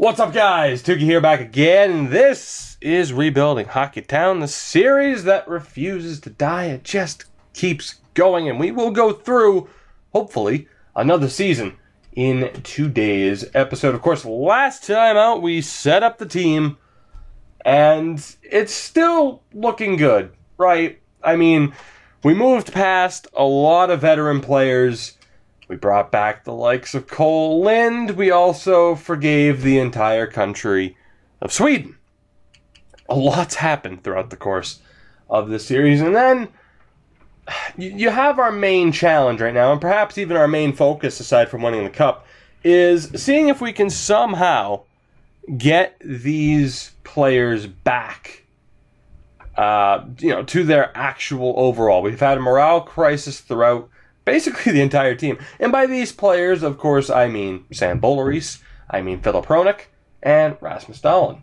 What's up, guys? Tukey here, back again. This is Rebuilding Hockey Town, the series that refuses to die. It just keeps going, and we will go through, hopefully, another season in today's episode. Of course, last time out, we set up the team, and it's still looking good, right? I mean, we moved past a lot of veteran players. We brought back the likes of Cole Lind. We also forgave the entire country of Sweden. A lot's happened throughout the course of this series. And then you have our main challenge right now, and perhaps even our main focus, aside from winning the cup, is seeing if we can somehow get these players back to their actual overall. We've had a morale crisis throughout basically the entire team. And by these players, of course, I mean Sam Boleris, I mean Philip Hronek, and Rasmus Dahlin.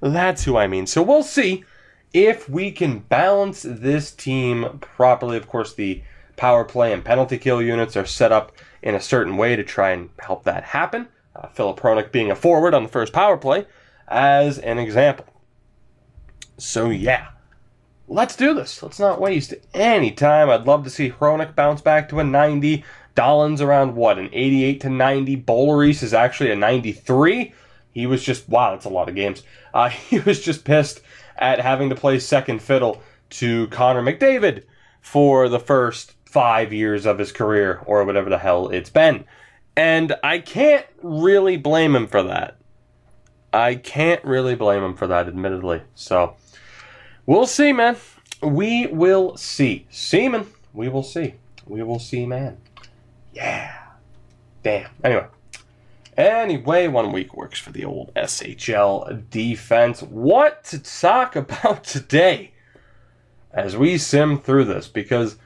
That's who I mean. So we'll see if we can balance this team properly. Of course, the power play and penalty kill units are set up in a certain way to try and help that happen. Philip Hronek being a forward on the first power play as an example. So yeah. Let's do this. Let's not waste any time. I'd love to see Hronek bounce back to a 90. Dahlin's around, what, an 88 to 90. Boleris is actually a 93. He was just, wow, that's a lot of games. He was just pissed at having to play second fiddle to Connor McDavid for the first 5 years of his career, or whatever the hell it's been. And I can't really blame him for that. Admittedly. So we'll see, man. We will see. Seaman, we will see. We will see, man. Yeah. Damn. Anyway, 1 week works for the old SHL defense. What to talk about today as we sim through this? Because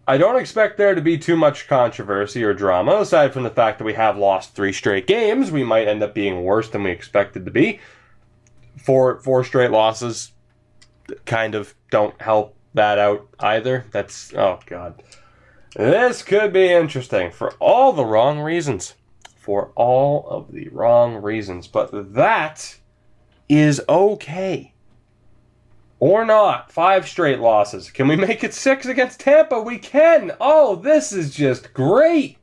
I don't expect there to be too much controversy or drama, aside from the fact that we have lost 3 straight games. We might end up being worse than we expected to be. Four straight losses kind of don't help that out either. That's, oh god. This could be interesting for all the wrong reasons. For all of the wrong reasons. But that is okay. Or not. 5 straight losses. Can we make it 6 against Tampa? We can! Oh, this is just great!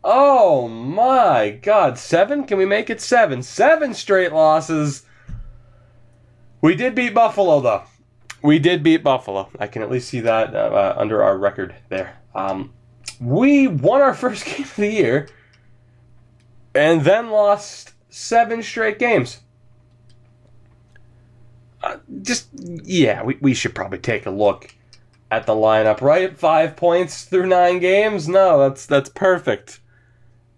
Oh my god. 7? Can we make it 7? 7 straight losses. We did beat Buffalo, though. We did beat Buffalo. I can at least see that under our record there. We won our first game of the year and then lost 7 straight games. We should probably take a look at the lineup, right? 5 points through 9 games? No, that's perfect.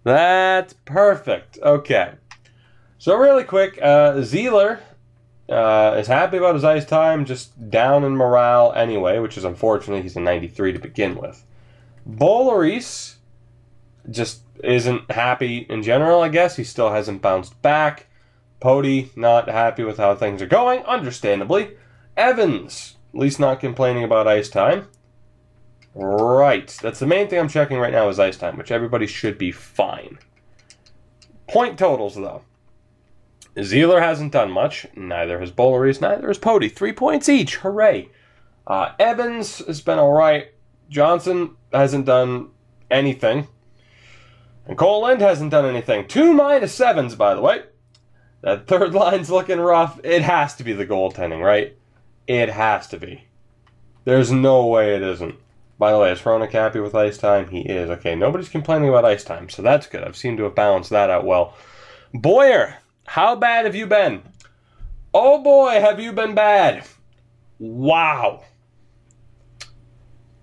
That's perfect. Okay. So really quick, Zeeler is happy about his ice time, just down in morale anyway, which is unfortunate. He's a 93 to begin with. Boleris just isn't happy in general, I guess. He still hasn't bounced back. Pody, not happy with how things are going, understandably. Evans, at least not complaining about ice time. Right, that's the main thing I'm checking right now is ice time, which everybody should be fine. Point totals, though. Zeeler hasn't done much. Neither has Boleris. Neither has Pody. 3 points each. Hooray. Evans has been alright. Johnson hasn't done anything. And Cole Lind hasn't done anything. 2 -7s, by the way. That third line's looking rough. It has to be the goaltending, right? It has to be. There's no way it isn't. By the way, is Hronek happy with ice time? He is. Okay, nobody's complaining about ice time, so that's good. I've seemed to have balanced that out well. Boyer, how bad have you been? Oh boy, have you been bad. Wow.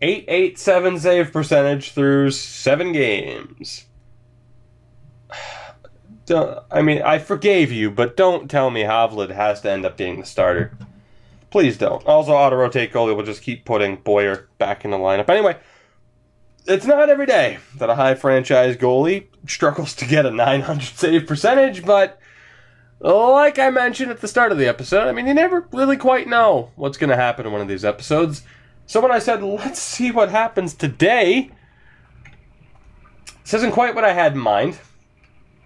887 save percentage through 7 games. I forgave you, but don't tell me Havlid has to end up being the starter. Please don't. Also, auto-rotate goalie will just keep putting Boyer back in the lineup. Anyway, it's not every day that a high franchise goalie struggles to get a 900 save percentage, but like I mentioned at the start of the episode, you never really quite know what's going to happen in one of these episodes. So when I said, let's see what happens today, this isn't quite what I had in mind.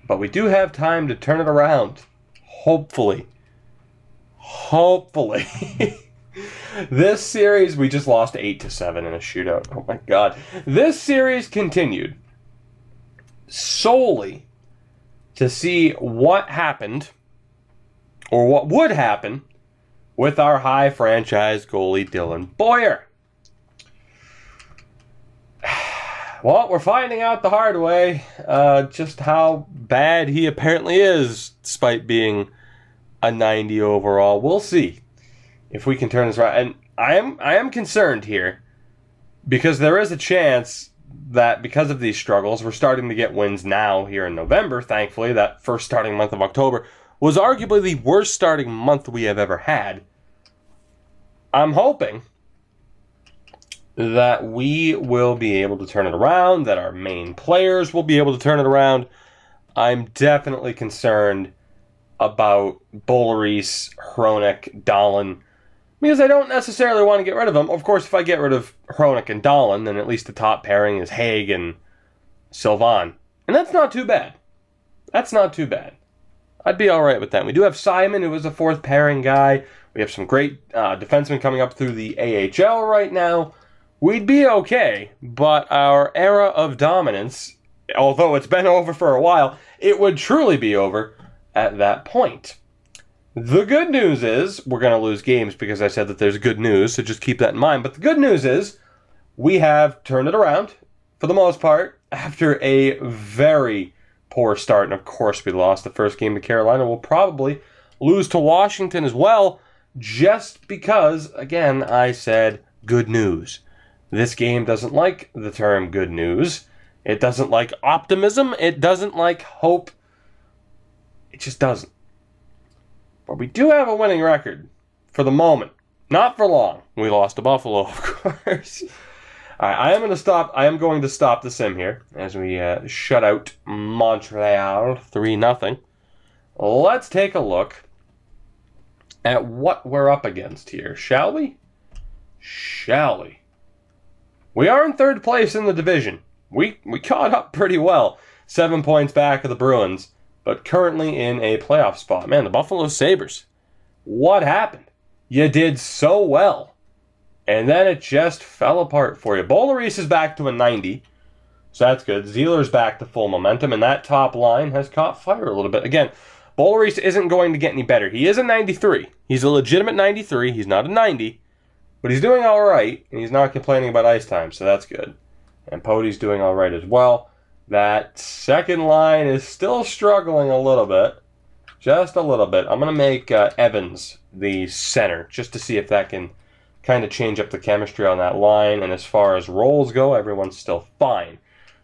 But we do have time to turn it around. hopefully, this series, we just lost 8-7 in a shootout. Oh my God. This series continued solely to see what happened, or what would happen, with our high franchise goalie, Dylan Boyer. Well, we're finding out the hard way just how bad he apparently is, despite being a 90 overall. We'll see if we can turn this around. And I am concerned here, because there is a chance that because of these struggles, we're starting to get wins now here in November. Thankfully, that first starting month of October was arguably the worst starting month we have ever had. I'm hoping that we will be able to turn it around, that our main players will be able to turn it around. I'm definitely concerned about Boulerice, Hronek, Dahlin, because I don't necessarily want to get rid of them. Of course, if I get rid of Hronek and Dahlin, then at least the top pairing is Haig and Sylvan. And that's not too bad. That's not too bad. I'd be all right with that. We do have Simon, who is a fourth pairing guy. We have some great defensemen coming up through the AHL right now. We'd be okay, but our era of dominance, although it's been over for a while, it would truly be over at that point. The good news is, we're going to lose games because I said that there's good news, so just keep that in mind. But the good news is, we have turned it around, for the most part, after a very poor start. And of course, we lost the first game to Carolina. We'll probably lose to Washington as well, just because, again, I said good news. This game doesn't like the term good news. It doesn't like optimism. It doesn't like hope. It just doesn't. But we do have a winning record for the moment. Not for long. We lost to Buffalo, of course. All right, I am going to stop the sim here as we shut out Montreal 3-0. Let's take a look at what we're up against here, shall we? Shall we? We are in third place in the division. We caught up pretty well. 7 points back of the Bruins, but currently in a playoff spot. Man, the Buffalo Sabres. What happened? You did so well, and then it just fell apart for you. Boulerice is back to a 90, so that's good. Zieler's back to full momentum, and that top line has caught fire a little bit. Again, Boulerice isn't going to get any better. He is a 93. He's a legitimate 93. He's not a 90. But he's doing all right, and he's not complaining about ice time, so that's good. And Pody's doing all right as well. That second line is still struggling a little bit. Just a little bit. I'm going to make Evans the center, just to see if that can kind of change up the chemistry on that line. And as far as roles go, everyone's still fine.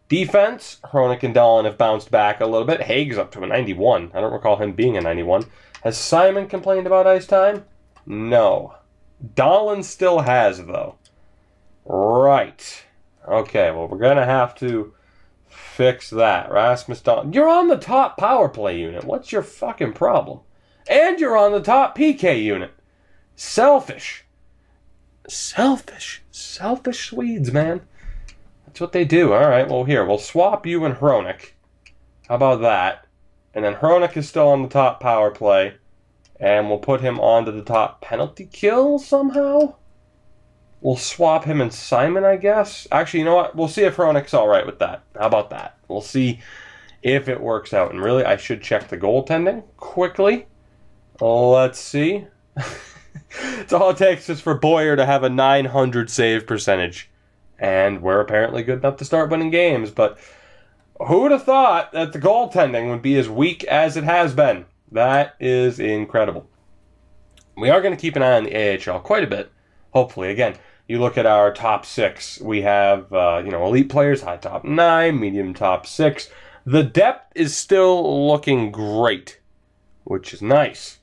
Defense, Hronek and Dahlin have bounced back a little bit. Haig's up to a 91. I don't recall him being a 91. Has Simon complained about ice time? No. Dahlin still has, though. Right. Okay, well, we're going to have to fix that. Rasmus Dahlin. You're on the top power play unit. What's your fucking problem? And you're on the top PK unit. Selfish. Selfish. Selfish Swedes, man. That's what they do. All right, well, here. We'll swap you and Hronek. How about that? And then Hronek is still on the top power play. And we'll put him onto the top penalty kill somehow. We'll swap him and Simon, I guess. Actually, you know what? We'll see if Hronek's all right with that. How about that? We'll see if it works out. And really, I should check the goaltending quickly. Let's see. It's all it takes is for Boyer to have a 900 save percentage. And we're apparently good enough to start winning games. But who would have thought that the goaltending would be as weak as it has been? That is incredible. We are going to keep an eye on the AHL quite a bit, hopefully. Again, you look at our top 6. We have, elite players, high top 9, medium top 6. The depth is still looking great, which is nice.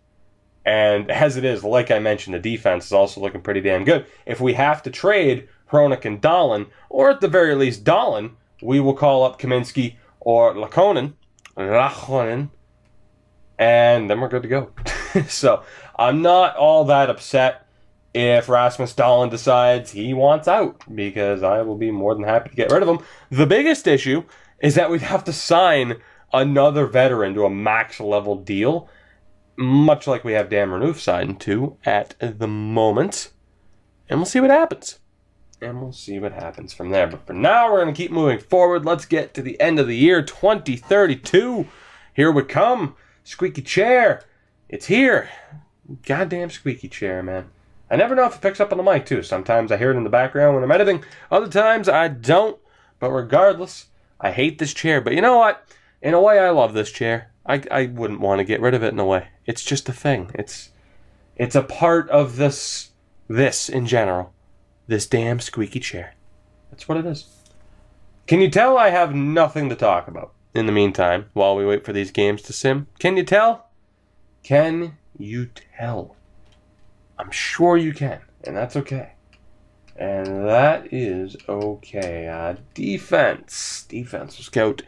And as it is, like I mentioned, the defense is also looking pretty damn good. If we have to trade Hronek and Dahlin, or at the very least Dahlin, we will call up Kaminsky or Lakonen, and then we're good to go. So I'm not all that upset if Rasmus Dahlin decides he wants out, because I will be more than happy to get rid of him. The biggest issue is that we'd have to sign another veteran to a max level deal, much like we have Dan Renouf signed to at the moment. And we'll see what happens. And we'll see what happens from there. But for now, we're going to keep moving forward. Let's get to the end of the year, 2032. Here we come. Squeaky chair. It's here. Goddamn squeaky chair, man. I never know if it picks up on the mic, too. Sometimes I hear it in the background when I'm editing. Other times I don't. But regardless, I hate this chair. But you know what? In a way, I love this chair. I wouldn't want to get rid of it in a way. It's just a thing. It's a part of this in general. This damn squeaky chair. That's what it is. Can you tell I have nothing to talk about in the meantime while we wait for these games to sim? Can you tell? Can you tell? I'm sure you can, and that's okay. And that is okay. Defense. Defense. We'll scout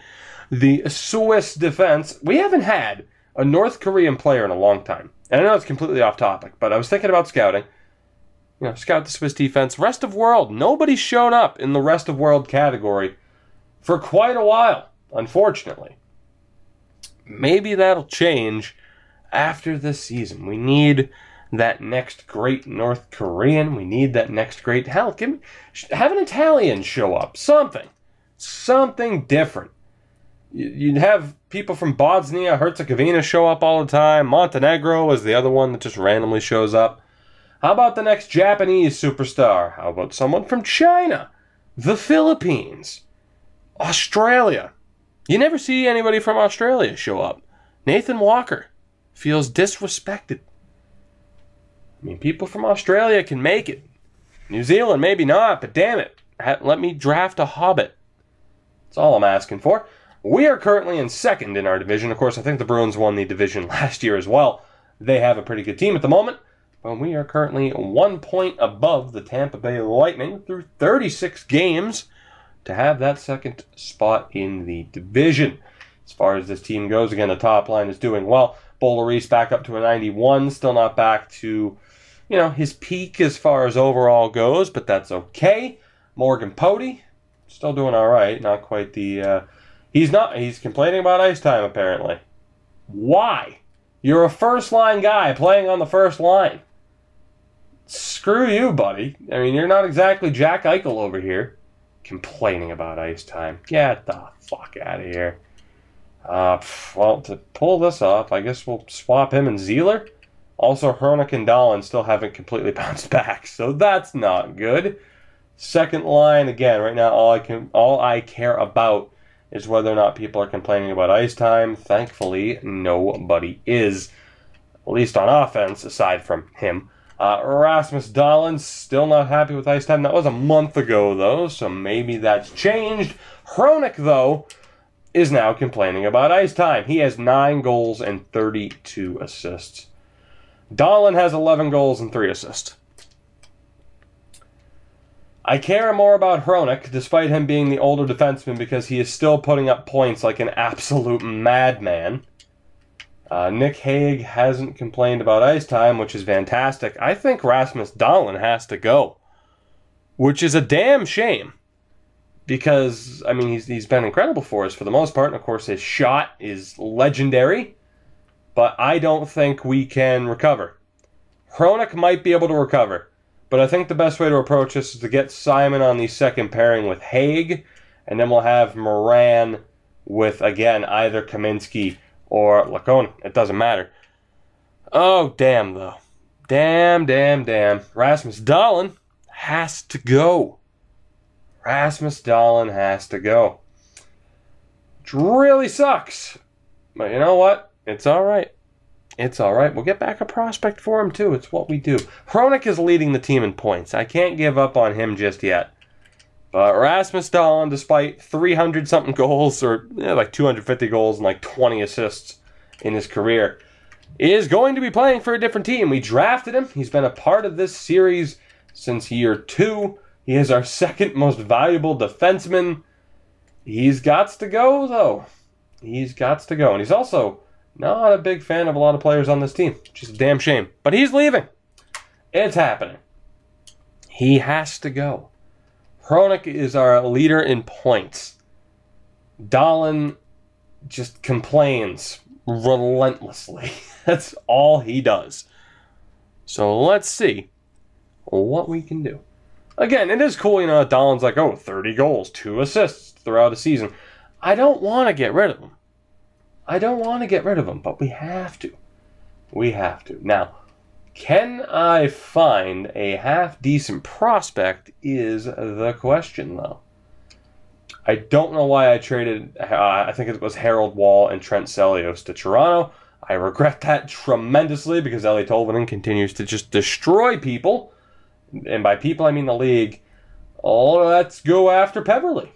the Swiss defense. We haven't had a North Korean player in a long time. And I know it's completely off topic, but I was thinking about scouting. You know, scout the Swiss defense. Rest of world. Nobody's shown up in the rest of world category for quite a while, unfortunately. Maybe that'll change after this season. We need that next great North Korean. We need that next great... Hell, have an Italian show up. Something. Something different. You'd have people from Bosnia, Herzegovina show up all the time. Montenegro is the other one that just randomly shows up. How about the next Japanese superstar? How about someone from China? The Philippines? Australia? You never see anybody from Australia show up. Nathan Walker feels disrespected. I mean, people from Australia can make it. New Zealand, maybe not, but damn it. Let me draft a Hobbit. That's all I'm asking for. We are currently in second in our division. Of course, I think the Bruins won the division last year as well. They have a pretty good team at the moment. But we are currently 1 point above the Tampa Bay Lightning through 36 games to have that second spot in the division. As far as this team goes, again, the top line is doing well. Boulerice back up to a 91. Still not back to, you know, his peak as far as overall goes, but that's okay. Morgan Pody, still doing all right. Not quite the... He's complaining about ice time, apparently. Why? You're a first-line guy playing on the first line. Screw you, buddy. I mean, you're not exactly Jack Eichel over here complaining about ice time. Get the fuck out of here. Well, to pull this off, I guess we'll swap him and Zeeler. Also, Hronek and Dahlin still haven't completely bounced back, so that's not good. Second line, again, right now, all I care about is whether or not people are complaining about ice time. Thankfully, nobody is, at least on offense, aside from him. Rasmus Dahlin, still not happy with ice time. That was a month ago, though, so maybe that's changed. Hronek, though, is now complaining about ice time. He has 9 goals and 32 assists. Dahlin has 11 goals and 3 assists. I care more about Hronek, despite him being the older defenseman, because he is still putting up points like an absolute madman. Nick Hague hasn't complained about ice time, which is fantastic. I think Rasmus Dahlin has to go, which is a damn shame. Because, I mean, he's been incredible for us for the most part, and of course his shot is legendary, but I don't think we can recover. Hronek might be able to recover, but I think the best way to approach this is to get Simon on the second pairing with Hague, and then we'll have Moran with, again, either Kaminsky or Lacone. It doesn't matter. Oh, damn, though. Damn. Rasmus Dahlin has to go. Rasmus Dahlin has to go. Which really sucks. But you know what? It's all right. It's all right. We'll get back a prospect for him, too. It's what we do. Hronek is leading the team in points. I can't give up on him just yet. But Rasmus Dahlin, despite 300-something goals, or like 250 goals and like 20 assists in his career, is going to be playing for a different team. We drafted him. He's been a part of this series since year 2. He is our second most valuable defenseman. He's got to go, though. He's got to go. And he's also not a big fan of a lot of players on this team, which is a damn shame. But he's leaving. It's happening. He has to go. Hronek is our leader in points. Dahlin just complains relentlessly. That's all he does. So let's see what we can do. Again, it is cool, you know, Dahlin's like, oh, 30 goals, 2 assists throughout a season. I don't want to get rid of him. I don't want to get rid of him, but we have to. We have to. Now, can I find a half-decent prospect is the question, though. I don't know why I traded, I think it was Harold Wall and Trent Celios to Toronto. I regret that tremendously because Ellie Tolvanen continues to just destroy people. And by people, I mean the league. Oh, let's go after Peverley.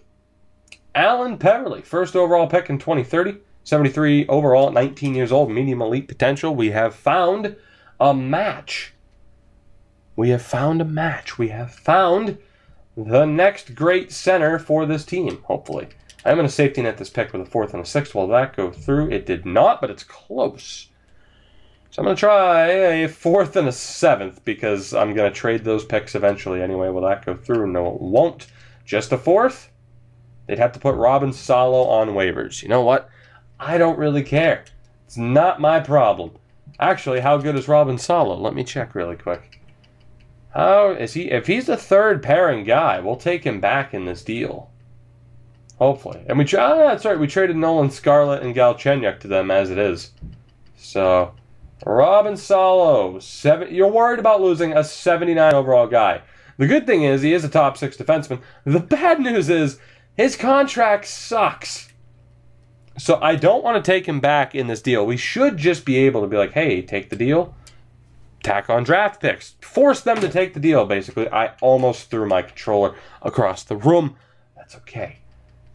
Alan Peverley, first overall pick in 2030. 73 overall, 19 years old, medium elite potential. We have found a match. We have found a match. We have found the next great center for this team, hopefully. I'm going to safety net this pick with a 4th and a 6th. Will that go through? It did not, but it's close. So I'm going to try a 4th and a 7th because I'm going to trade those picks eventually anyway. Will that go through? No, it won't. Just a 4th? They'd have to put Robin Salo on waivers. You know what? I don't really care. It's not my problem. Actually, how good is Robin Salo? Let me check really quick. How is he? If he's the 3rd pairing guy, we'll take him back in this deal. Hopefully. And that's right, we traded Nolan Scarlett and Galchenyuk to them as it is. So, Robin Salo, you're worried about losing a 79 overall guy. The good thing is he is a top 6 defenseman. The bad news is his contract sucks. So I don't want to take him back in this deal. We should just be able to be like, hey, take the deal. Tack on draft picks. Force them to take the deal, basically. I almost threw my controller across the room. That's okay.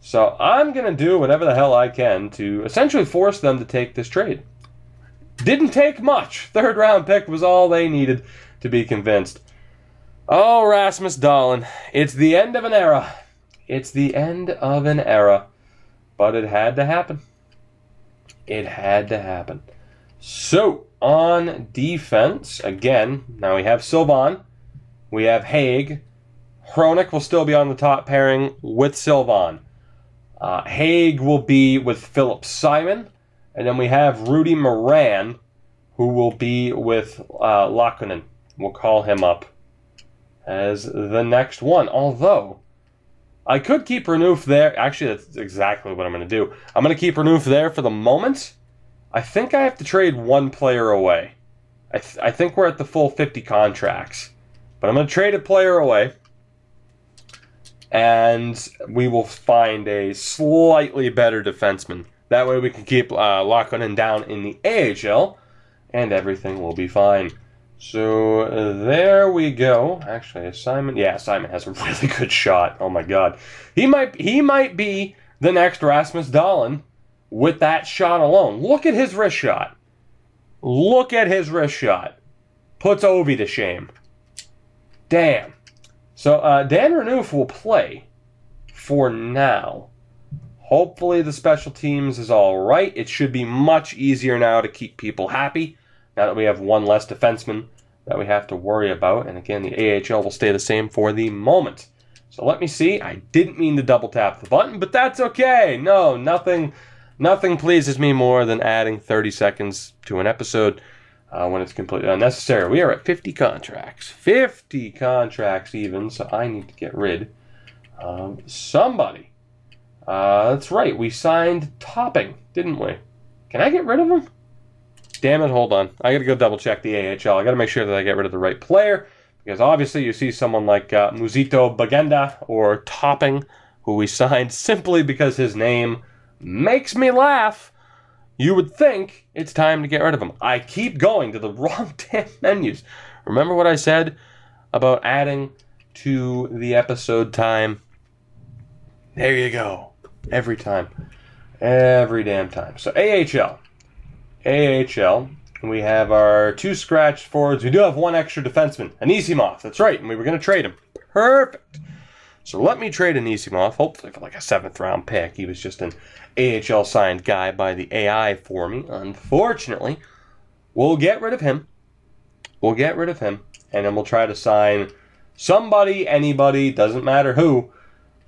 So I'm going to do whatever the hell I can to essentially force them to take this trade. Didn't take much. 3rd round pick was all they needed to be convinced. Oh, Rasmus Dahlin. It's the end of an era. It's the end of an era. But it had to happen. It had to happen. So, on defense, again, now we have Sylvan. We have Haig. Hronik will still be on the top pairing with Sylvan. Haig will be with Philip Simon. And then we have Rudy Moran, who will be with Lakonen. We'll call him up as the next one. Although, I could keep Renouf there. Actually, that's exactly what I'm going to do. I'm going to keep Renouf there for the moment. I think I have to trade 1 player away. I think we're at the full 50 contracts. But I'm going to trade a player away. And we will find a slightly better defenseman. That way we can keep Lakonen down in the AHL. And everything will be fine. So there we go. Actually, Simon has a really good shot. Oh my god. He might be the next Rasmus Dahlin with that shot alone. Look at his wrist shot. Look at his wrist shot. Puts Ovi to shame. Damn. So Dan Renouf will play for now. Hopefully the special teams is all right. It should be much easier now to keep people happy. Now that we have 1 less defenseman that we have to worry about. And again, the AHL will stay the same for the moment. So let me see. I didn't mean to double tap the button, but that's okay. No, nothing pleases me more than adding 30 seconds to an episode when it's completely unnecessary. We are at 50 contracts. 50 contracts even, so I need to get rid of somebody. That's right. We signed Topping, didn't we? Can I get rid of him? Damn it, hold on. I gotta go double check the AHL. I gotta make sure that I get rid of the right player. Because obviously you see someone like Musito Bagenda or Topping, who we signed simply because his name makes me laugh. You would think it's time to get rid of him. I keep going to the wrong damn menus. Remember what I said about adding to the episode time? There you go. Every time. Every damn time. So AHL. AHL. We have our 2 scratched forwards. We do have 1 extra defenseman. Anisimov. That's right. And we were going to trade him. Perfect. So let me trade Anisimov, hopefully for like a 7th round pick. He was just an AHL signed guy by the AI for me. Unfortunately, we'll get rid of him. We'll get rid of him. And then we'll try to sign somebody, anybody, doesn't matter who,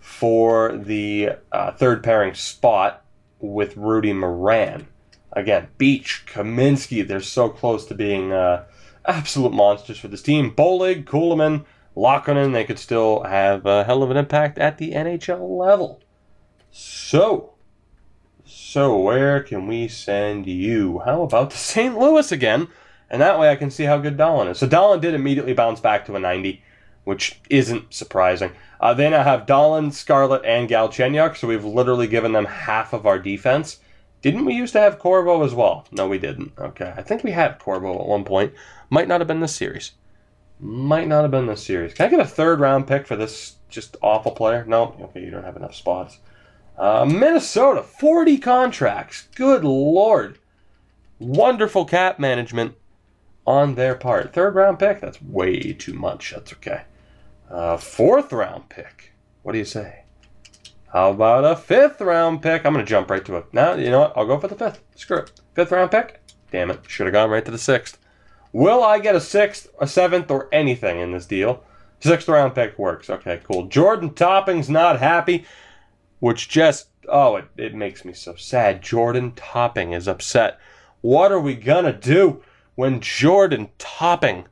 for the 3rd pairing spot with Rudy Moran. Again, Beach, Kaminsky, they're so close to being absolute monsters for this team. Bolig, Kuhlman, Laakkonen, they could still have a hell of an impact at the NHL level. So where can we send you? How about to St. Louis again? And that way I can see how good Dahlin is. So Dahlin did immediately bounce back to a 90, which isn't surprising. They now have Dahlin, Scarlett, and Galchenyuk, so we've literally given them half of our defense. Didn't we used to have Corvo as well? No, we didn't. Okay, I think we had Corvo at one point. Might not have been this series. Might not have been this series. Can I get a third-round pick for this just awful player? No? Okay, you don't have enough spots. Minnesota, 40 contracts. Good Lord. Wonderful cap management on their part. Third-round pick? That's way too much. That's okay. Fourth-round pick. What do you say? How about a fifth-round pick? I'm going to jump right to it. Now, you know what? I'll go for the fifth. Screw it. Fifth-round pick? Damn it. Should have gone right to the sixth. Will I get a sixth, a seventh, or anything in this deal? Sixth-round pick works. Okay, cool. Jordan Topping's not happy. Which just, it makes me so sad. Jordan Topping is upset. What are we gonna do when Jordan Topping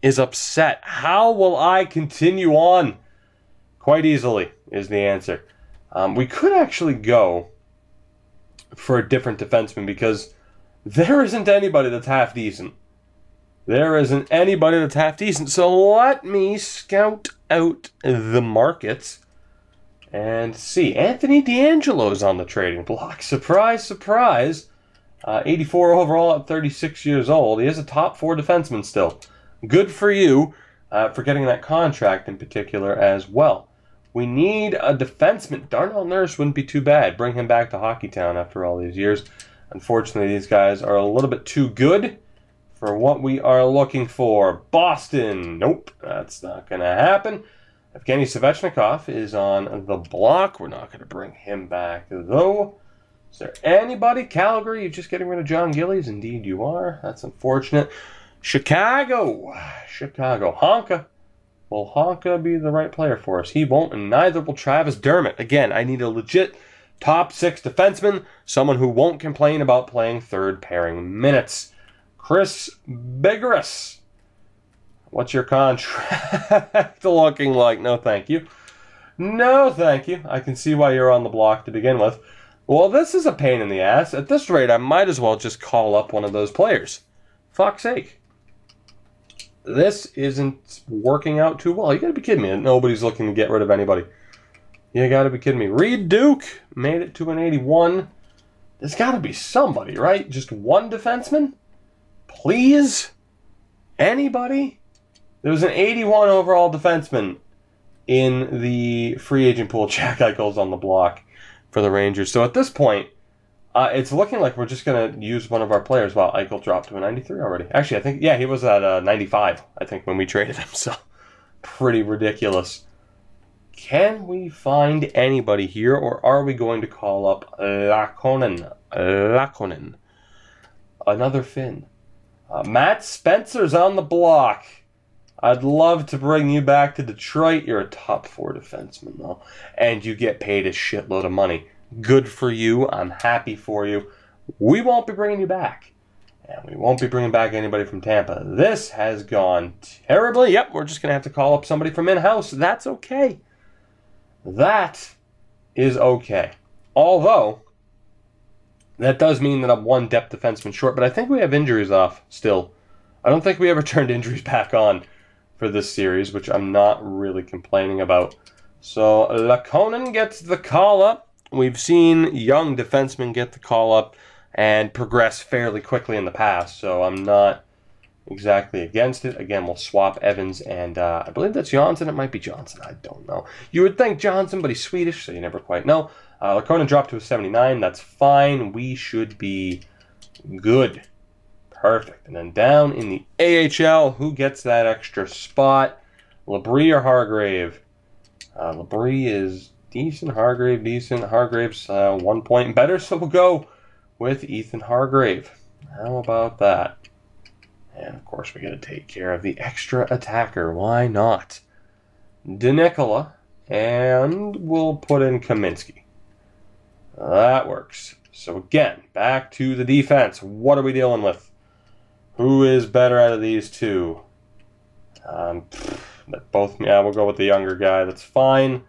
is upset? How will I continue on? Quite easily is the answer. We could actually go for a different defenseman because there isn't anybody that's half decent. There isn't anybody that's half decent. So let me scout out the markets and see. Anthony D'Angelo's on the trading block. Surprise, surprise. 84 overall at 36 years old. He is a top 4 defenseman still. Good for you for getting that contract in particular as well. We need a defenseman. Darnell Nurse wouldn't be too bad. Bring him back to Hockeytown after all these years. Unfortunately, these guys are a little bit too good for what we are looking for. Boston. Nope, that's not going to happen. Evgeny Svechnikov is on the block. We're not going to bring him back, though. Is there anybody? Calgary, you're just getting rid of John Gillies? Indeed you are. That's unfortunate. Chicago. Honka. Will Honka be the right player for us? He won't, and neither will Travis Dermott. Again, I need a legit top 6 defenseman, someone who won't complain about playing third pairing minutes. Chris Bigoris. What's your contract looking like? No, thank you. No, thank you. I can see why you're on the block to begin with. Well, this is a pain in the ass. At this rate, I might as well just call up one of those players. Fuck's sake. This isn't working out too well. You gotta be kidding me. Nobody's looking to get rid of anybody. You gotta be kidding me. Reed Duke made it to an 81. There's gotta be somebody, right? Just one defenseman? Please? Anybody? There was an 81 overall defenseman in the free agent pool. Jack Eichel's on the block for the Rangers. So at this point, it's looking like we're just going to use one of our players. Wow, Eichel dropped to a 93 already. Actually, I think, yeah, he was at 95, I think, when we traded him. So pretty ridiculous. Can we find anybody here, or are we going to call up Laakkonen? Another Finn. Matt Spencer's on the block. I'd love to bring you back to Detroit. You're a top 4 defenseman, though, and you get paid a shitload of money. Good for you. I'm happy for you. We won't be bringing you back, and we won't be bringing back anybody from Tampa. This has gone terribly. Yep, we're just going to have to call up somebody from in-house. That's okay. That is okay. Although, that does mean that I'm one depth defenseman short, but I think we have injuries off still. I don't think we ever turned injuries back on for this series, which I'm not really complaining about. So Laakkonen gets the call up. We've seen young defensemen get the call up and progress fairly quickly in the past, so I'm not exactly against it. Again, we'll swap Evans and I believe that's Johnson. It might be Johnson. I don't know. You would think Johnson, but he's Swedish, so you never quite know. Laakkonen dropped to a 79. That's fine. We should be good. Perfect. And then down in the AHL, who gets that extra spot? Labrie or Hargrave? Labrie is decent. Hargrave, decent. Hargrave's 1 point better, so we'll go with Ethan Hargrave. How about that? And, of course, we got to take care of the extra attacker. Why not? DeNicola, and we'll put in Kaminsky. That works. So again, back to the defense. What are we dealing with? Who is better out of these two? Both. Yeah, we'll go with the younger guy. That's fine.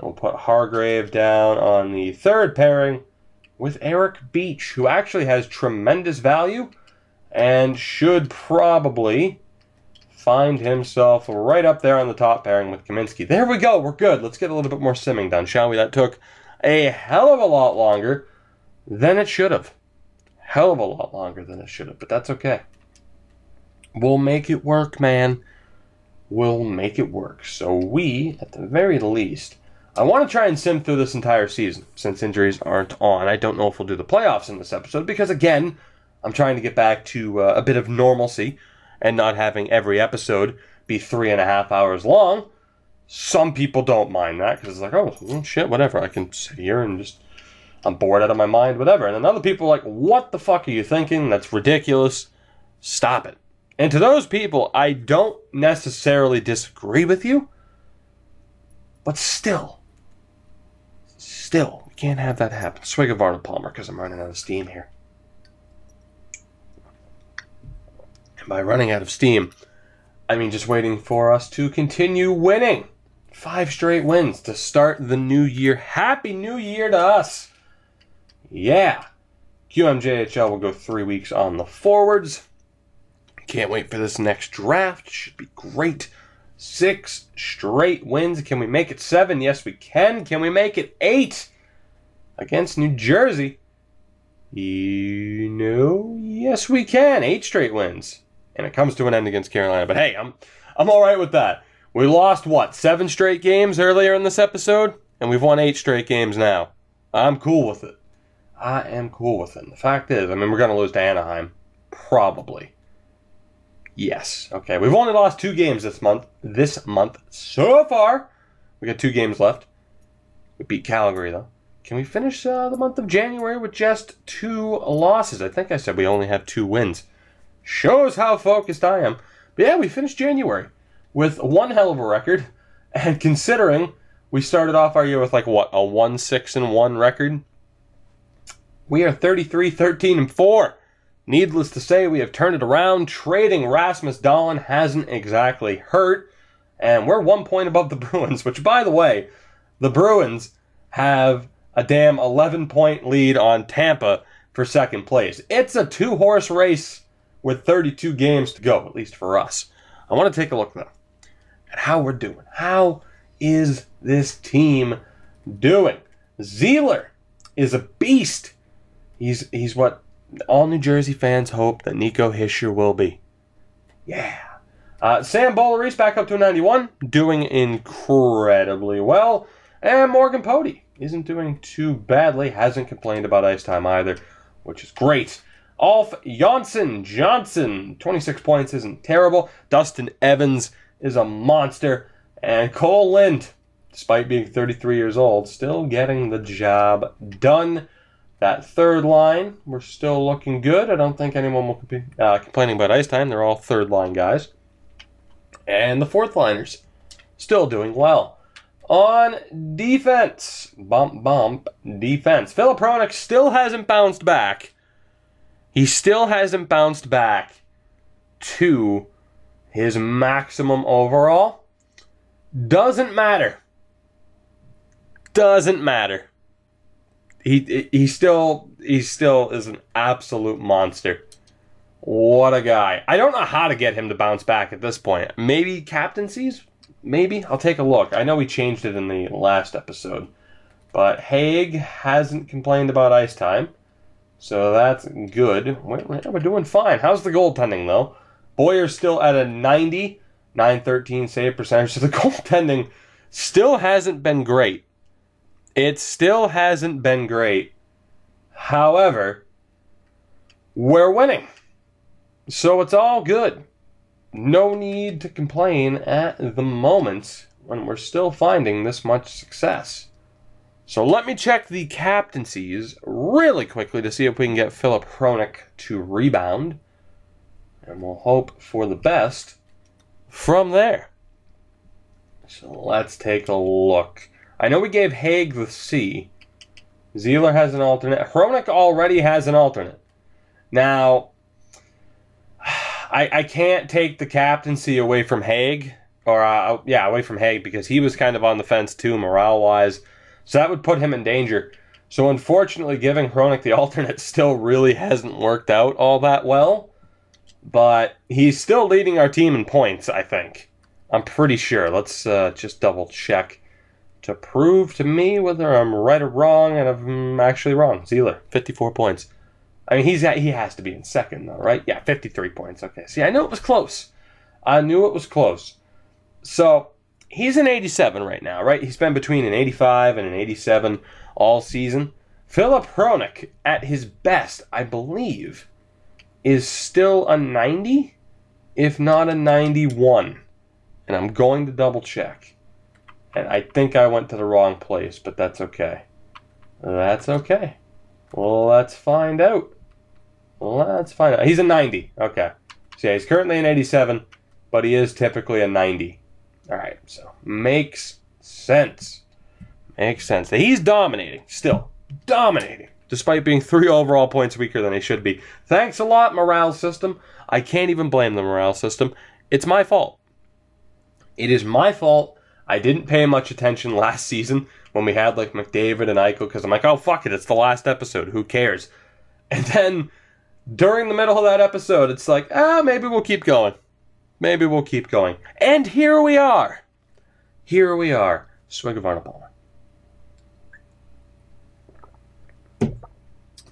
We'll put Hargrave down on the third pairing with Eric Beach, who actually has tremendous value and should probably find himself right up there on the top pairing with Kaminsky. There we go. We're good. Let's get a little bit more simming done, shall we? That took a hell of a lot longer than it should have. Hell of a lot longer than it should have, but that's okay. We'll make it work, man. We'll make it work. So we, at the very least, I want to try and sim through this entire season, since injuries aren't on. I don't know if we'll do the playoffs in this episode, because again, I'm trying to get back to a bit of normalcy, and not having every episode be 3.5 hours long. Some people don't mind that, because it's like, oh, shit, whatever. I can sit here and just, I'm bored out of my mind, whatever. And then other people are like, what the fuck are you thinking? That's ridiculous. Stop it. And to those people, I don't necessarily disagree with you, but still, we can't have that happen. Swig of Arnold Palmer, because I'm running out of steam here. And by running out of steam, I mean just waiting for us to continue winning. 5 straight wins to start the new year. Happy New Year to us. Yeah. QMJHL will go 3 weeks on the forwards. Can't wait for this next draft. Should be great. 6 straight wins. Can we make it 7? Yes, we can. Can we make it 8? Against New Jersey? You know, yes, we can. 8 straight wins. And it comes to an end against Carolina. But hey, I'm all right with that. We lost, what, 7 straight games earlier in this episode? And we've won 8 straight games now. I'm cool with it. I am cool with it. And the fact is, I mean, we're going to lose to Anaheim. Probably. Yes. Okay, we've only lost 2 games this month so far. We got 2 games left. We beat Calgary, though. Can we finish the month of January with just 2 losses? I think I said we only have 2 wins. Shows how focused I am. But yeah, we finished January with one hell of a record. And considering we started off our year with like, what, a 1-6-1 record? We are 33-13-4. Needless to say, we have turned it around. Trading Rasmus Dahlin hasn't exactly hurt. And we're 1 point above the Bruins, which, by the way, the Bruins have a damn 11-point lead on Tampa for second place. It's a 2-horse race with 32 games to go, at least for us. I want to take a look, though, at how we're doing. How is this team doing? Zeeler is a beast. He's what all New Jersey fans hope that Nico Hischier will be. Yeah. Sam Boulerice back up to a 91, doing incredibly well. And Morgan Pody isn't doing too badly, hasn't complained about ice time either, which is great. Alf Johnson, 26 points isn't terrible. Dustin Evans is a monster. And Cole Lind, despite being 33 years old, still getting the job done. That third line, we're still looking good. I don't think anyone will be complaining about ice time. They're all third-line guys. And the fourth liners, still doing well. On defense, defense. Filip Hronek still hasn't bounced back. He still hasn't bounced back to his maximum overall. Doesn't matter. Doesn't matter. He still is an absolute monster. What a guy. I don't know how to get him to bounce back at this point. Maybe captaincies? Maybe? I'll take a look. I know we changed it in the last episode. But Haig hasn't complained about ice time. So that's good. We're doing fine. How's the goaltending, though? Boyer's still at a 90, 913 save percentage. So the goaltending still hasn't been great. It still hasn't been great. However, we're winning. So it's all good. No need to complain at the moment when we're still finding this much success. So let me check the captaincies really quickly to see if we can get Filip Hronek to rebound. And we'll hope for the best from there. So let's take a look. I know we gave Haig the C. Zeeler has an alternate. Hronik already has an alternate. Now, I can't take the captaincy away from Haig. Or, away from Haig, because he was kind of on the fence too, morale-wise. So that would put him in danger. So unfortunately, giving Hronik the alternate still really hasn't worked out all that well. But he's still leading our team in points, I think. I'm pretty sure. Let's just double check to prove to me whether I'm right or wrong, and I'm actually wrong. Zeeler, 54 points. I mean, he has to be in second, though, right? Yeah, 53 points. Okay, see, I knew it was close. I knew it was close. So, he's an 87 right now, right? He's been between an 85 and an 87 all season. Filip Hronik, at his best, I believe, is still a 90, if not a 91. And I'm going to double check. And I think I went to the wrong place, but that's okay. That's okay. Well, let's find out. He's a 90. Okay. So yeah, he's currently an 87, but he is typically a 90. All right, so makes sense. Makes sense. He's dominating, still. Dominating. Despite being 3 overall points weaker than he should be. Thanks a lot, morale system. I can't even blame the morale system. It's my fault. It is my fault. I didn't pay much attention last season when we had like McDavid and Eichel, because I'm like, oh, fuck it, it's the last episode. Who cares? And then during the middle of that episode, it's like, maybe we'll keep going. Maybe we'll keep going. And here we are. Here we are. Swig of Arnold Palmer.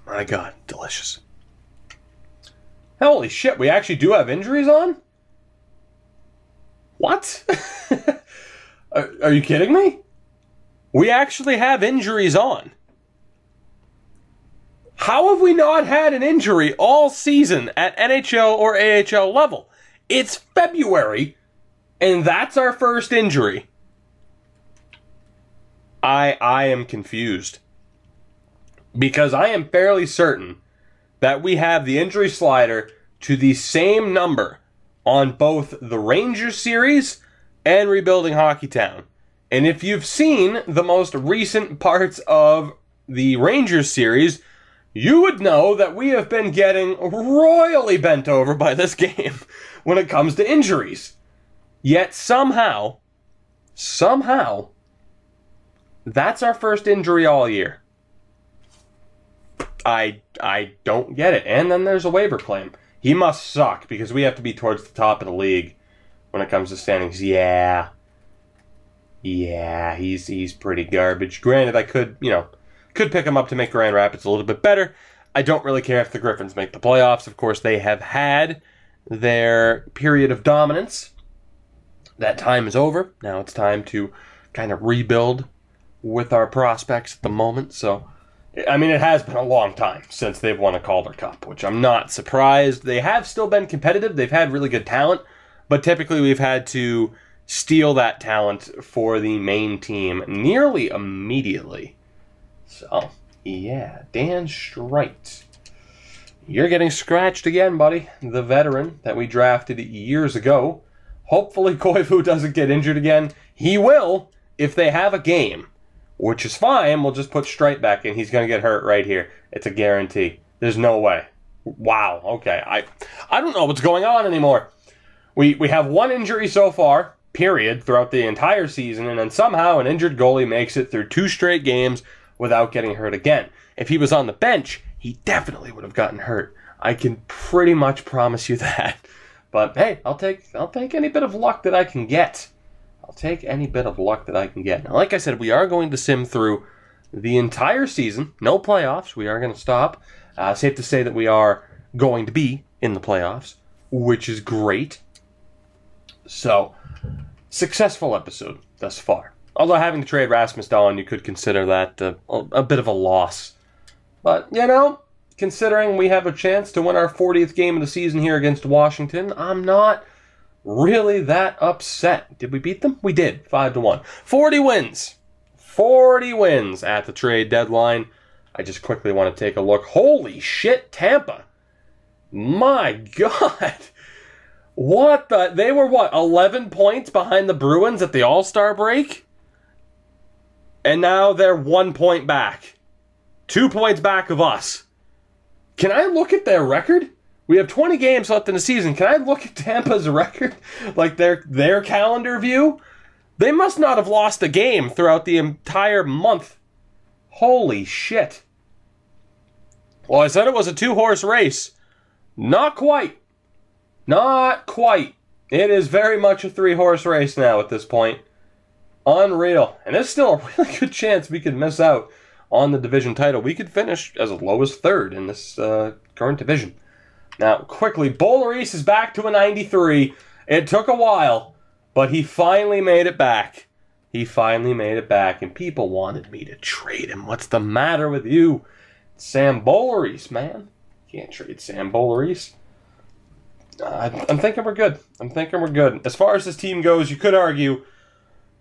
My God, delicious. Holy shit, we actually do have injuries on? What? Are you kidding me? We actually have injuries on. How have we not had an injury all season at NHL or AHL level? It's February, and that's our first injury. I am confused. Because I am fairly certain that we have the injury slider to the same number on both the Rangers series and Rebuilding Hockeytown. And if you've seen the most recent parts of the Rangers series, you would know that we have been getting royally bent over by this game when it comes to injuries. Yet somehow, that's our first injury all year. I don't get it. And then there's a waiver claim. He must suck because we have to be towards the top of the league when it comes to standings. Yeah, he's pretty garbage. Granted, I could pick him up to make Grand Rapids a little bit better. I don't really care if the Griffins make the playoffs. Of course, they have had their period of dominance. That time is over. Now it's time to kind of rebuild with our prospects at the moment. So, I mean, it has been a long time since they've won a Calder Cup, which I'm not surprised. They have still been competitive. They've had really good talent, but typically we've had to steal that talent for the main team nearly immediately. So, yeah, Dan Streit. You're getting scratched again, buddy. The veteran that we drafted years ago. Hopefully Koivu doesn't get injured again. He will if they have a game. Which is fine. We'll just put Streit back in. He's going to get hurt right here. It's a guarantee. There's no way. Wow. Okay. I don't know what's going on anymore. We have one injury so far, period, throughout the entire season, and then somehow an injured goalie makes it through 2 straight games without getting hurt again. If he was on the bench, he definitely would have gotten hurt. I can pretty much promise you that. But hey, I'll take any bit of luck that I can get. I'll take any bit of luck that I can get. Now, like I said, we are going to sim through the entire season. No playoffs. We are going to stop. Safe to say that we are going to be in the playoffs, which is great. So, successful episode thus far. Although having to trade Rasmus Dahlin, you could consider that a bit of a loss. But, considering we have a chance to win our 40th game of the season here against Washington, I'm not really that upset. Did we beat them? We did. 5-1. 40 wins. 40 wins at the trade deadline. I just quickly want to take a look. Holy shit, Tampa. My God. What the? They were, 11 points behind the Bruins at the All-Star break? And now they're 1 point back. 2 points back of us. Can I look at their record? We have 20 games left in the season. Can I look at Tampa's record? Like their calendar view? They must not have lost a game throughout the entire month. Holy shit. Well, I said it was a 2-horse race. Not quite. Not quite. It is very much a 3-horse race now at this point. Unreal. And there's still a really good chance we could miss out on the division title. We could finish as low as 3rd in this current division. Now, quickly, Boulerice is back to a 93. It took a while, but he finally made it back. He finally made it back, and people wanted me to trade him. What's the matter with you? Sam Boulerice, man. You can't trade Sam Boulerice. I'm thinking we're good. I'm thinking we're good. As far as this team goes, you could argue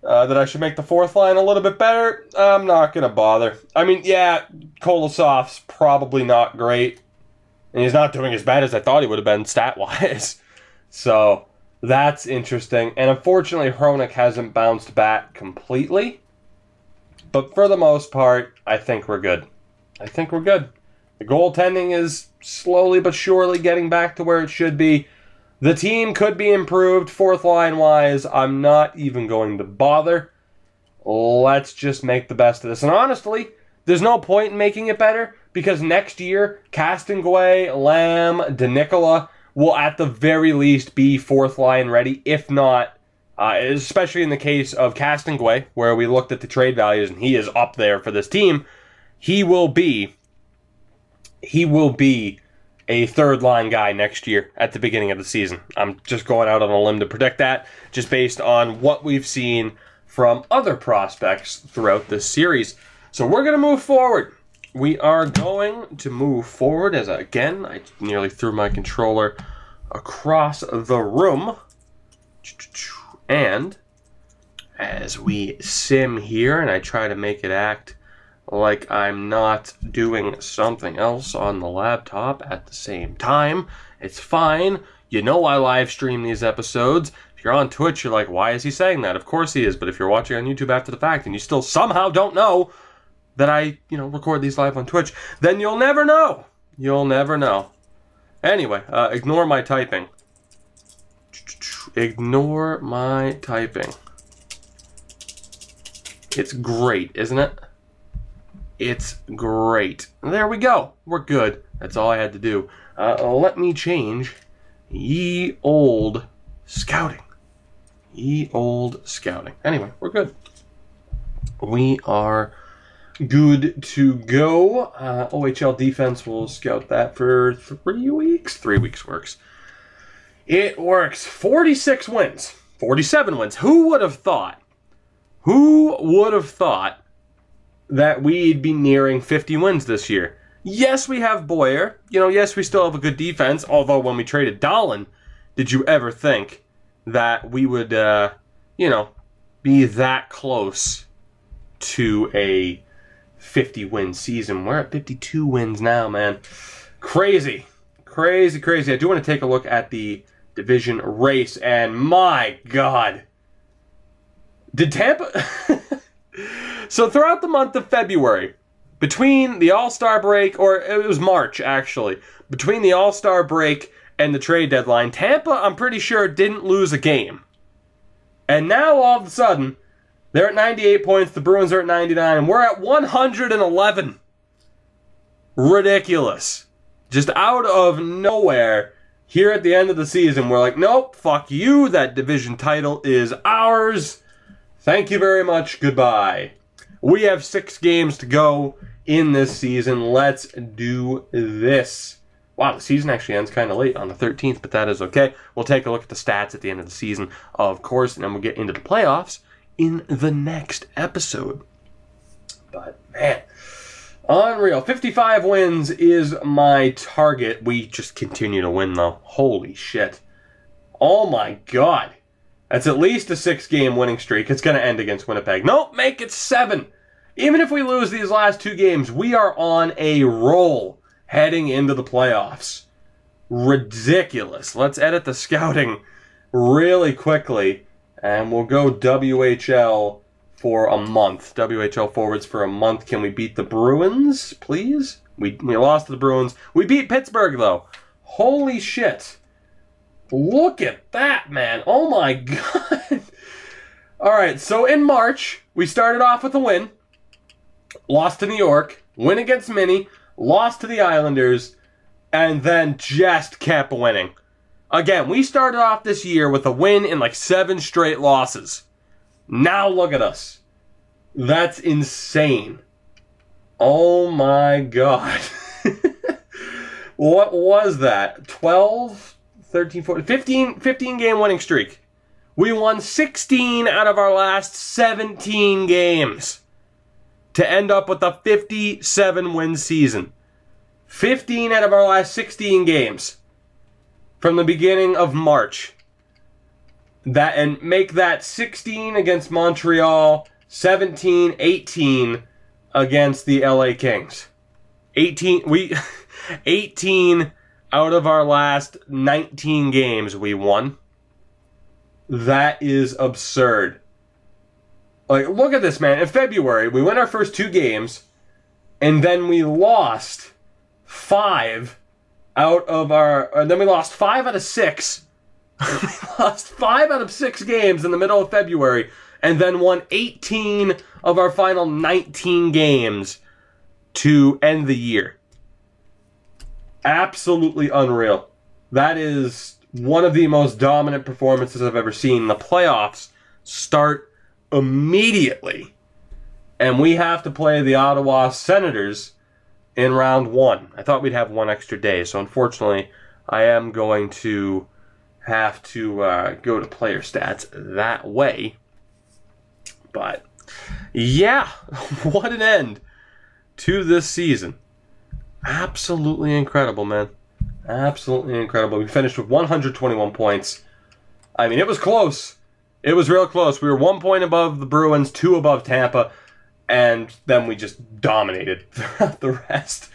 that I should make the 4th line a little bit better. I'm not going to bother. I mean, yeah, Kolosov's probably not great. And he's not doing as bad as I thought he would have been stat-wise. So, that's interesting. And unfortunately, Hronek hasn't bounced back completely. But for the most part, I think we're good. I think we're good. The goaltending is slowly but surely getting back to where it should be. The team could be improved 4th line-wise. I'm not even going to bother. Let's just make the best of this. And honestly, there's no point in making it better because next year, Castonguay, Lamb, DeNicola will at the very least be 4th line ready. If not, especially in the case of Castonguay, where we looked at the trade values and he is up there for this team, he will be a 3rd line guy next year at the beginning of the season. I'm just going out on a limb to predict that, just based on what we've seen from other prospects throughout this series. So we're going to move forward. We are going to move forward as, again, I nearly threw my controller across the room. And as we sim here, and I try to make it act like I'm not doing something else on the laptop at the same time, it's fine. You know I live stream these episodes. If you're on Twitch, you're like, why is he saying that? Of course he is. But if you're watching on YouTube after the fact and you still somehow don't know that I, record these live on Twitch, then you'll never know. You'll never know. Anyway, ignore my typing. Ignore my typing. It's great, isn't it? It's great. There we go. We're good. That's all I had to do. Let me change ye old scouting. Ye old scouting. Anyway, we're good. We are good to go. OHL defense will scout that for 3 weeks. 3 weeks works. It works. 46 wins. 47 wins. Who would have thought? Who would have thought that we'd be nearing 50 wins this year? Yes, we have Boyer. Yes, we still have a good defense. Although when we traded Dahlin, did you ever think that we would, be that close to a 50-win season? We're at 52 wins now, man. Crazy. Crazy, crazy. I do want to take a look at the division race, and my God. Did Tampa... So throughout the month of February, between the All-Star break, or it was March, actually, between the All-Star break and the trade deadline, Tampa, I'm pretty sure, didn't lose a game. And now, all of a sudden, they're at 98 points, the Bruins are at 99, and we're at 111. Ridiculous. Just out of nowhere, here at the end of the season, we're like, nope, fuck you, that division title is ours. Thank you very much, goodbye. We have 6 games to go in this season. Let's do this. Wow, the season actually ends kind of late on the 13th, but that is okay. We'll take a look at the stats at the end of the season, of course, and then we'll get into the playoffs in the next episode. But, man, unreal. 55 wins is my target. We just continue to win, though. Holy shit. Oh, my God. That's at least a 6-game winning streak. It's going to end against Winnipeg. Nope, make it 7. Even if we lose these last 2 games, we are on a roll heading into the playoffs. Ridiculous. Let's edit the scouting really quickly, and we'll go WHL for a month. WHL forwards for a month. Can we beat the Bruins, please? We lost to the Bruins. We beat Pittsburgh, though. Holy shit. Look at that, man. Oh, my God. All right, so in March, we started off with a win. Lost to New York. Win against Minnie. Lost to the Islanders. And then just kept winning. Again, we started off this year with a win in like 7 straight losses. Now look at us. That's insane. Oh my God. What was that? 12, 13, 14, 15 game winning streak. We won 16 out of our last 17 games to end up with a 57 win season. 15 out of our last 16 games from the beginning of March. And make that 16 against Montreal, 17, 18 against the LA Kings. 18 out of our last 19 games we won. That is absurd. Like, look at this, man. In February, we won our first 2 games, and then we lost 5 out of our... then we lost 5 out of 6. We lost 5 out of 6 games in the middle of February, and then won 18 of our final 19 games to end the year. Absolutely unreal. That is one of the most dominant performances I've ever seen. The playoffs start immediately, and we have to play the Ottawa Senators in round 1. I thought we'd have 1 extra day, so unfortunately I am going to have to go to player stats that way. But yeah, what an end to this season. Absolutely incredible, man. Absolutely incredible. We finished with 121 points. I mean, it was close. It was real close. We were 1 point above the Bruins, 2 above Tampa, and then we just dominated throughout the rest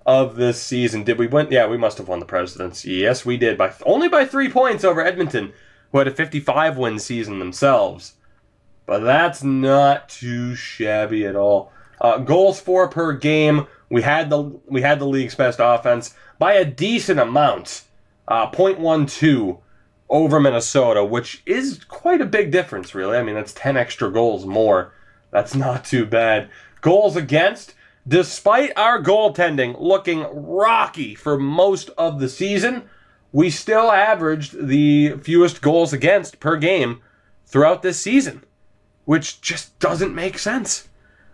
of this season. Did we win? Yeah, we must have won the Presidents. Yes, we did. Only by 3 points over Edmonton, who had a 55-win season themselves. But that's not too shabby at all. Goals for per game. We had the league's best offense by a decent amount. 0.12 over Minnesota, which is quite a big difference, really. I mean, that's 10 extra goals more. That's not too bad. Goals against, despite our goaltending looking rocky for most of the season, we still averaged the fewest goals against per game throughout this season, which just doesn't make sense.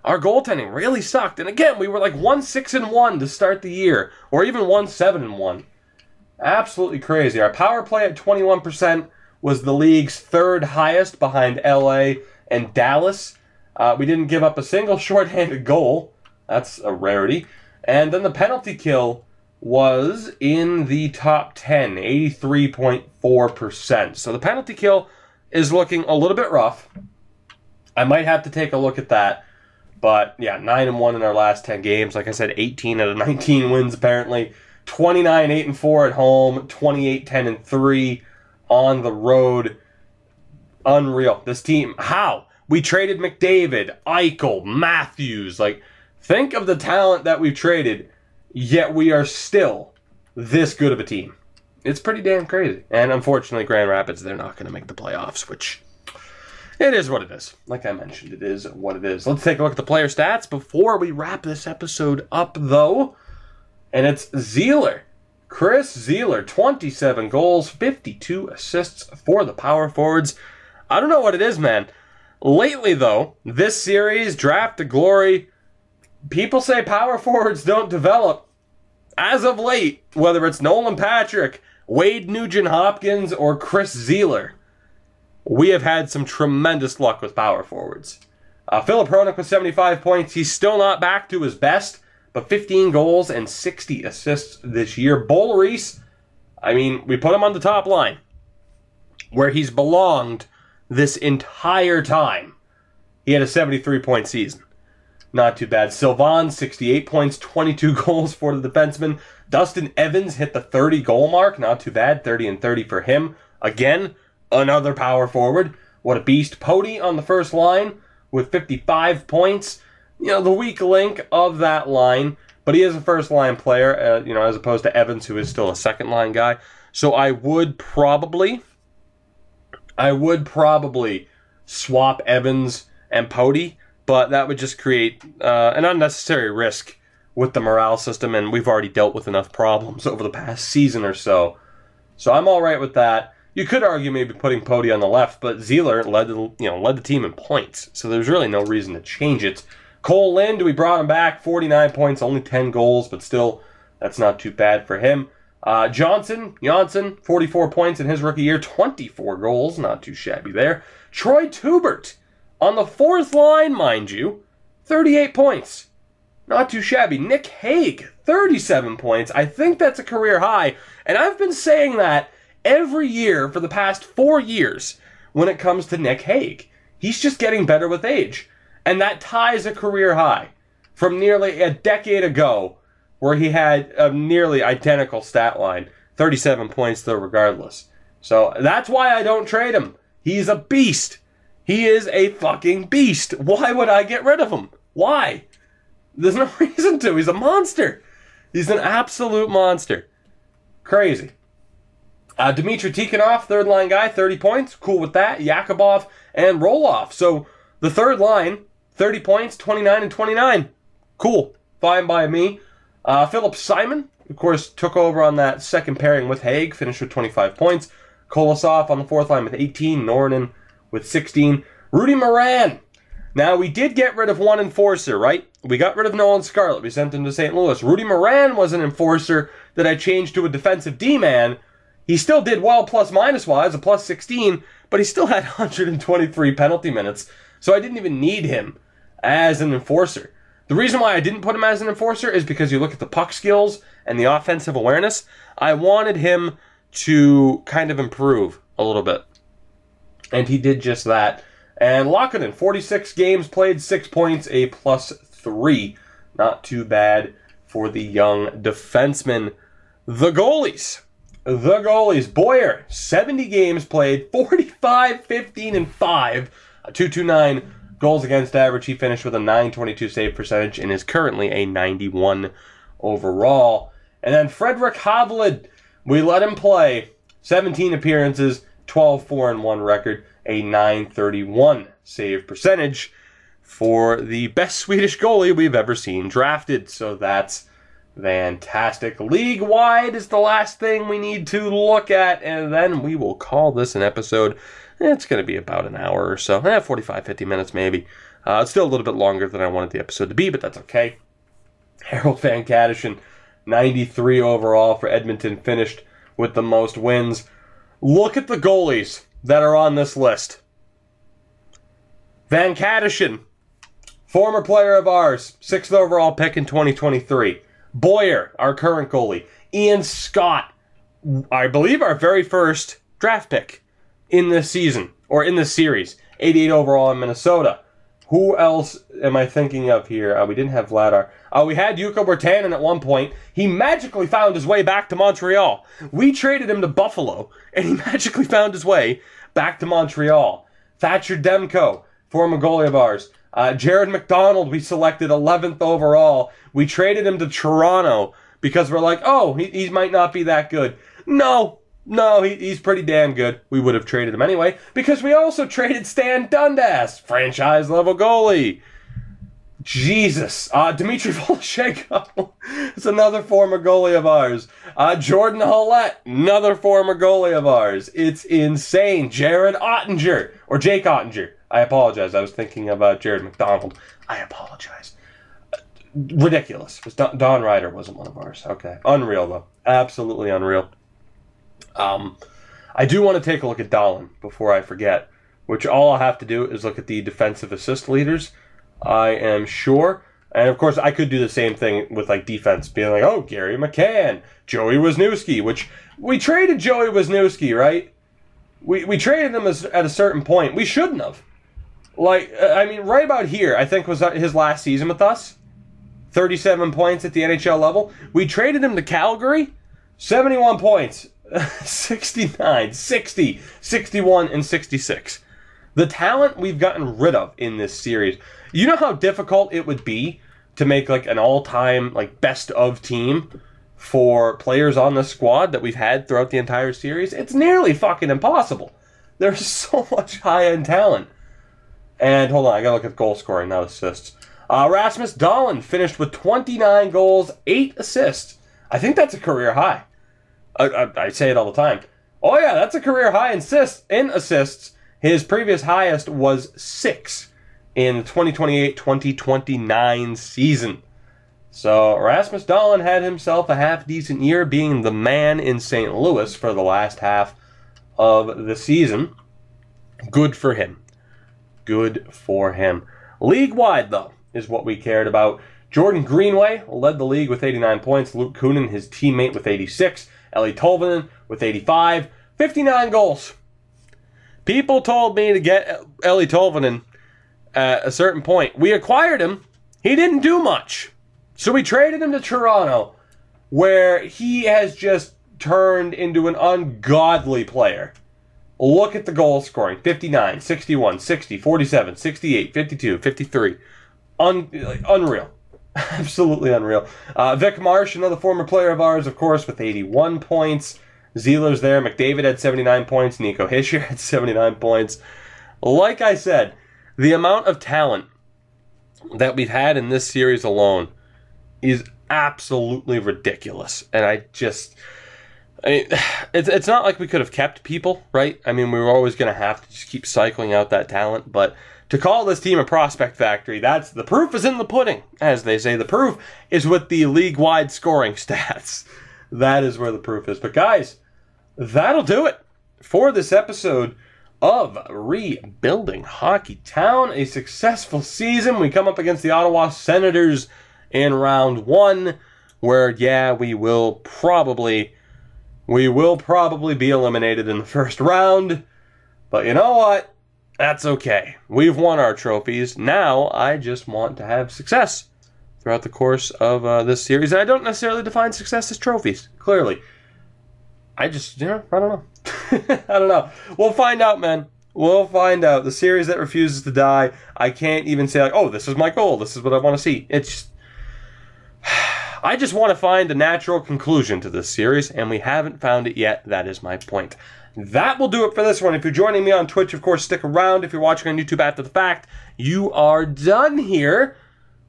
Our goaltending really sucked. And again, we were like 1-6-1 to start the year, or even 1-7-1. Absolutely crazy. Our power play at 21% was the league's 3rd highest behind LA and Dallas. We didn't give up a single shorthanded goal. That's a rarity. And then the penalty kill was in the top 10, 83.4%. So the penalty kill is looking a little bit rough. I might have to take a look at that. But yeah, 9-1 in our last 10 games. Like I said, 18 out of 19 wins apparently. 29-8-4 at home. 28-10-3 on the road. Unreal. This team, how? We traded McDavid, Eichel, Matthews. Like, think of the talent that we've traded, yet we are still this good of a team. It's pretty damn crazy. And unfortunately, Grand Rapids, they're not going to make the playoffs, which... it is what it is. Like I mentioned, it is what it is. Let's take a look at the player stats before we wrap this episode up, though. And it's Zeeler. Chris Zeeler, 27 goals, 52 assists for the power forwards. I don't know what it is, man. Lately, though, this series, Draft to Glory, people say power forwards don't develop. As of late, whether it's Nolan Patrick, Wade Nugent-Hopkins, or Chris Zeeler, we have had some tremendous luck with power forwards. Philip Hronik with 75 points. He's still not back to his best, but 15 goals and 60 assists this year. Bo Reese, I mean, we put him on the top line, where he's belonged this entire time. He had a 73-point season. Not too bad. Sylvan, 68 points, 22 goals for the defenseman. Dustin Evans hit the 30-goal mark. Not too bad. 30-30 for him. Again, another power forward. What a beast. Pody on the first line with 55 points. You know, the weak link of that line, but he is a first-line player, you know, as opposed to Evans, who is still a second-line guy. So I would probably swap Evans and Pody, but that would just create an unnecessary risk with the morale system, and we've already dealt with enough problems over the past season or so. So I'm all right with that. You could argue maybe putting Pody on the left, but Zeeler led the team in points, so there's really no reason to change it. Cole Lind, we brought him back, 49 points, only 10 goals, but still, that's not too bad for him. Janssen, 44 points in his rookie year, 24 goals, not too shabby there. Troy Tubert, on the fourth line, mind you, 38 points. Not too shabby. Nick Hague, 37 points. I think that's a career high. And I've been saying that every year for the past 4 years when it comes to Nick Hague. He's just getting better with age. And that ties a career high from nearly a decade ago where he had a nearly identical stat line. 37 points though regardless. So that's why I don't trade him. He's a beast. He is a fucking beast. Why would I get rid of him? Why? There's no reason to. He's a monster. He's an absolute monster. Crazy. Dmitry Tikhonov, third-line guy, 30 points. Cool with that. Yakubov and Roloff. So the third line, 30 points, 29 and 29. Cool. Fine by me. Philip Simon, of course, took over on that second pairing with Hague, finished with 25 points. Kolosov on the fourth line with 18. Nornan with 16. Rudy Moran. Now, we did get rid of one enforcer, right? We got rid of Nolan Scarlett. We sent him to St. Louis. Rudy Moran was an enforcer that I changed to a defensive D-man. He still did well plus-minus-wise, a plus 16, but he still had 123 penalty minutes, so I didn't even need him as an enforcer. The reason why I didn't put him as an enforcer is because you look at the puck skills and the offensive awareness. I wanted him to kind of improve a little bit, and he did just that. And Lockenin, 46 games played, 6 points, a plus 3. Not too bad for the young defenseman. The goalies. Boyer, 70 games played, 45, 15, and 5. A 2.29 goals against average. He finished with a 922 save percentage and is currently a 91 overall. And then Frederick Hovland, we let him play. 17 appearances, 12-4-1 record. A 931 save percentage for the best Swedish goalie we've ever seen drafted. So that's fantastic. League-wide is the last thing we need to look at, and then we will call this an episode. It's going to be about an hour or so. 45, 50 minutes maybe. It's still a little bit longer than I wanted the episode to be, but that's okay. Harold Van Kadishin, 93 overall for Edmonton, finished with the most wins. Look at the goalies that are on this list. Van Kadishin, former player of ours, 6th overall pick in 2023. Boyer, our current goalie. Ian Scott, I believe our very first draft pick in this season, or in this series. 88 overall in Minnesota. Who else am I thinking of here? We didn't have Vladar. We had Yuko Bertanen at one point. He magically found his way back to Montreal. We traded him to Buffalo, and he magically found his way back to Montreal. Thatcher Demko, former goalie of ours. Jared McDonald, we selected 11th overall. We traded him to Toronto because we're like, oh, he might not be that good. No, he's pretty damn good. We would have traded him anyway because we also traded Stan Dundas, franchise-level goalie. Jesus. Dmitry Voloshenko is another former goalie of ours. Jordan Hollett, another former goalie of ours. It's insane. Jared Ottinger, or Jake Ottinger. I apologize. I was thinking about Jared McDonald. I apologize. Ridiculous. Don Ryder wasn't one of ours. Okay. Unreal, though. Absolutely unreal. I do want to take a look at Dahlin before I forget, which all I'll have to do is look at the defensive assist leaders. I am sure. And, of course, I could do the same thing with, like, defense, being like, oh, Gary McCann, Joey Wisniewski, which we traded Joey Wisniewski, right? We traded him at a certain point. We shouldn't have. Like, I mean, right about here, I think was his last season with us. 37 points at the NHL level. We traded him to Calgary. 71 points. 69, 60, 61, and 66. The talent we've gotten rid of in this series. You know how difficult it would be to make like an all-time like best of team for players on the squad that we've had throughout the entire series? It's nearly fucking impossible. There's so much high-end talent. And hold on, I gotta look at goal scoring, not assists. Rasmus Dahlin finished with 29 goals, 8 assists. I think that's a career high. I say it all the time. Oh yeah, that's a career high in assists. His previous highest was 6 in the 2028-2029 season. So Rasmus Dahlin had himself a half-decent year, being the man in St. Louis for the last half of the season. Good for him. Good for him. League-wide, though, is what we cared about. Jordan Greenway led the league with 89 points. Luke Kunin, his teammate, with 86. Eeli Tolvanen with 85. 59 goals. People told me to get Eeli Tolvanen at a certain point. We acquired him. He didn't do much. So we traded him to Toronto, where he has just turned into an ungodly player. Look at the goal scoring. 59, 61, 60, 47, 68, 52, 53. Unreal. Absolutely unreal. Vic Marsh, another former player of ours, of course, with 81 points. Zeeler's there. McDavid had 79 points. Nico Hischier had 79 points. Like I said, the amount of talent that we've had in this series alone is absolutely ridiculous. And it's not like we could have kept people, right? I mean, we were always going to have to just keep cycling out that talent. But to call this team a prospect factory, the proof is in the pudding, as they say. The proof is with the league-wide scoring stats. That is where the proof is. But guys, that'll do it for this episode of Rebuilding Hockey Town. A successful season. We come up against the Ottawa Senators in round 1, where, yeah, we will probably be eliminated in the first round. But you know what? That's okay. We've won our trophies. Now I just want to have success throughout the course of this series. I don't necessarily define success as trophies, clearly. I just, I don't know. I don't know. We'll find out, man. We'll find out. The series that refuses to die, I can't even say, like, oh, this is my goal. This is what I want to see. It's just, I just want to find a natural conclusion to this series, and we haven't found it yet. That is my point. That will do it for this one. If you're joining me on Twitch, of course, stick around. If you're watching on YouTube after the fact, you are done here.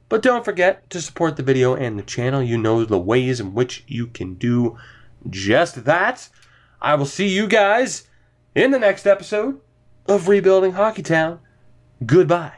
But don't forget to support the video and the channel. You know the ways in which you can do just that. I will see you guys in the next episode of Rebuilding Hockey Town. Goodbye.